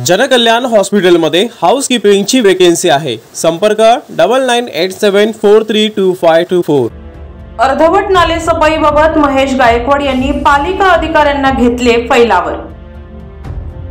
जनकल्याण हॉस्पिटलमध्ये हाऊसकीपिंगची वेकेन्सी आहे। संपर्क 9987432524। अर्धवट नाले सफाईबाबत महेश गायकवाड यांनी पालिका अधिकाऱ्यांना घेतले फैलावर।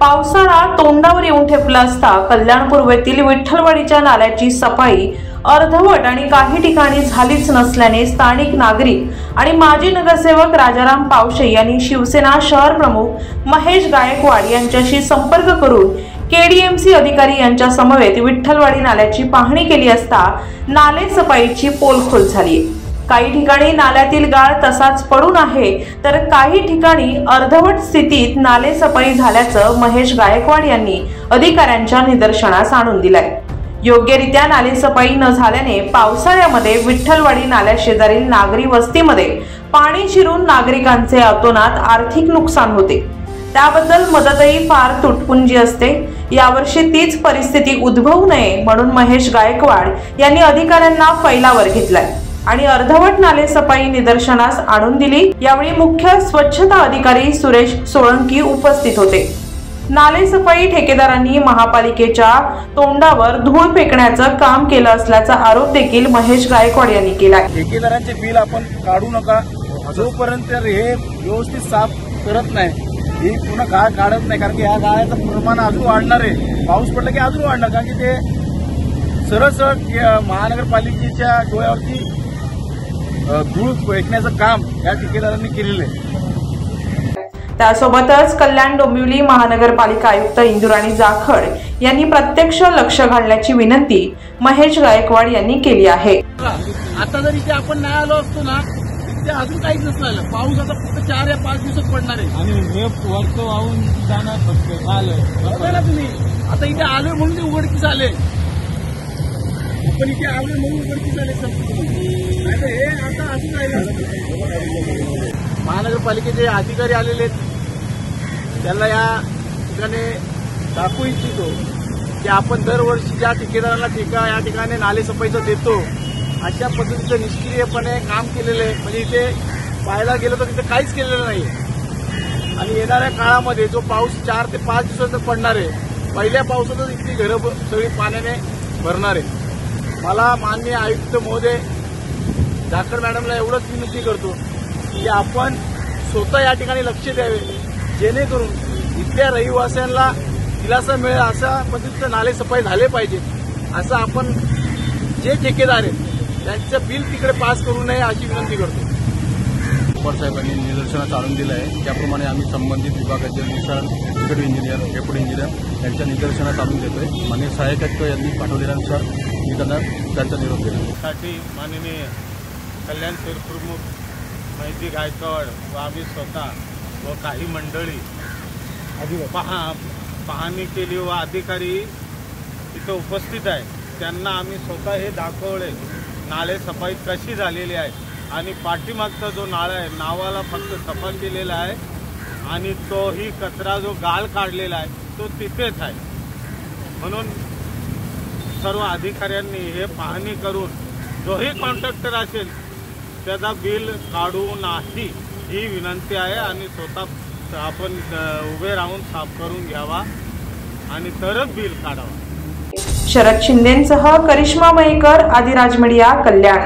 पावसाळा तोंडावर येऊन ठेपला असता कल्याण पूर्वेतील विठ्ठलवाडीच्या नाल्याची सफाई अर्धवट आणि काही ठिकाणी झालीच नसल्याने स्थानिक नागरिक आणि माजी नगरसेवक राजाराम पावशे यांनी शिवसेना शहर प्रमुख महेश गायकवाड यांच्याशी संपर्क करून केडीएमसी अधिकारी यांच्या समवेत विठ्ठलवाडी नाल्याची पाहणी केली असता नाले सफाईची पोलखोल झाली। काही ठिकाणी नाल्यातील गाळ तसाच पडून आहे तर काही ठिकाणी अर्धवट स्थितीत नाले सफाई झाल्याचं महेश गायकवाड यांनी अधिकाऱ्यांच्या निदर्शनास आणून दिलंय। योग्यरित्या नाले सफाई न झाल्याने पावसाळ्यामध्ये विठ्ठलवाडी नाल्या शेजारील नागरी वस्तीमध्ये पाणी शिरून नागरिकांचे अतोनात आर्थिक नुकसान होते। त्याबद्दल मदतही फार तुटपुंजी असते। यावर्षी तीच परिस्थिती उद्भवू नये म्हणून महेश गायकवाड यांनी अधिकाऱ्यांना फैलावर घेतलाय आणि अर्धवट नाले सफाई निदर्शनास आणून दिली। यावेळी मुख्य स्वच्छता अधिकारी सुरेश सोळंकी उपस्थित होते। नाले सफाई ठेकेदारांनी महापालिकेच्या तोंडावर धूळ फेकण्याचं काम केलं असल्याचा आरोप देखील महेश गायकवाड यांनी केलाय। ठेकेदारांचे बिल आपण काढू नका, जोपर्यंत हे व्यवस्थित साफ करत नाही ही पुन्हा गाळ काढत नाही, कारण की या गाळाचं प्रमाण अजून वाढणार आहे। पाऊस पडला की अजून वाढणार, कारण की ते सरळ महानगरपालिकेच्या डोळ्यावरती धूळ फेकण्याचं काम या ठेकेदारांनी केलेलं आहे। त्यासोबतच कल्याण डोंबिवली महानगरपालिका आयुक्त इंदुराणी जाखड यांनी प्रत्यक्ष लक्ष घालण्याची विनंती महेश गायकवाड यांनी केली आहे। आता जर इथे आपण नाही आलो असतो ना, इथे अजून काहीच नसलं। पाऊस आता फक्त 4 या 5 दिवसात पडणार आहे आणि हे वरच वाहून जाणार फक्त आलं ना तुम्ही। आता इथे आलोय म्हणून ते उघडकीस आले, आपण इथे आलोय म्हणून उघडकीस आले सर। हे आता अजून राहिलं। महानगरपालिकेचे अधिकारी आलेले त्यांना या ठिकाणी दाखवू इच्छितो की आपण दरवर्षी ज्या ठेकेदाराला ठेका या ठिकाणी नाले सफाईचं देतो अशा पद्धतीचं निष्क्रियपणे काम केलेलं आहे। म्हणजे इथे पाहायला गेलं तर तिथे काहीच केलेलं नाही आणि येणाऱ्या काळामध्ये जो पाऊस 4 ते 5 दिवसात पडणार आहे, पहिल्या पावसातच इथली घरं सगळी पाण्याने भरणार आहे। मला माननीय आयुक्त महोदय जाखड मॅडमला एवढंच विनंती करतो की आपण स्वतः या ठिकाणी लक्ष द्यावे, जेणेकरून इथल्या रहिवाशांना दिलासा मिळेल अशा पद्धतीचं नाले सफाई झाले पाहिजे। असं आपण जे ठेकेदार आहेत त्यांचं बिल तिकडे पास करू नये अशी विनंती करतो। साहेबांनी निदर्शनास आणून दिलं आहे, त्याप्रमाणे आम्ही संबंधित विभागाचे एक्झिक्युटिव्ह इंजिनियर, डेप्युटी इंजिनियर यांच्या निदर्शनास आणून देतोय। माननीय सहाय्यक आयुक्त यांनी पाठवलेल्यानुसार मी त्यांना त्यांचा निरोप दिला। साठी माननीय कल्याण शहर प्रमुख महेश गायकवाड व आम्ही स्वतः व काही मंडळी पाहणी केली व अधिकारी इथं उपस्थित आहे, त्यांना आम्ही स्वतः हे दाखवले नाले सफाई कशी झालेली आहे आणि पाठीमागचा जो नाळा आहे नावाला फक्त सफा केलेला आहे आणि तोही कचरा जो गाळ काढलेला आहे तो तिथेच आहे। म्हणून सर्व अधिकाऱ्यांनी हे पाहणी करून जोही कॉन्ट्रॅक्टर असेल त्याचा बिल काढू नाही ही विनंती आहे आणि स्वतः आपण उभे राहून साफ करून घ्यावा आणि तरच बिल काढावा। शरद शिंदेंसह करिश्मा मयेकर, आदिराज मीडिया, कल्याण।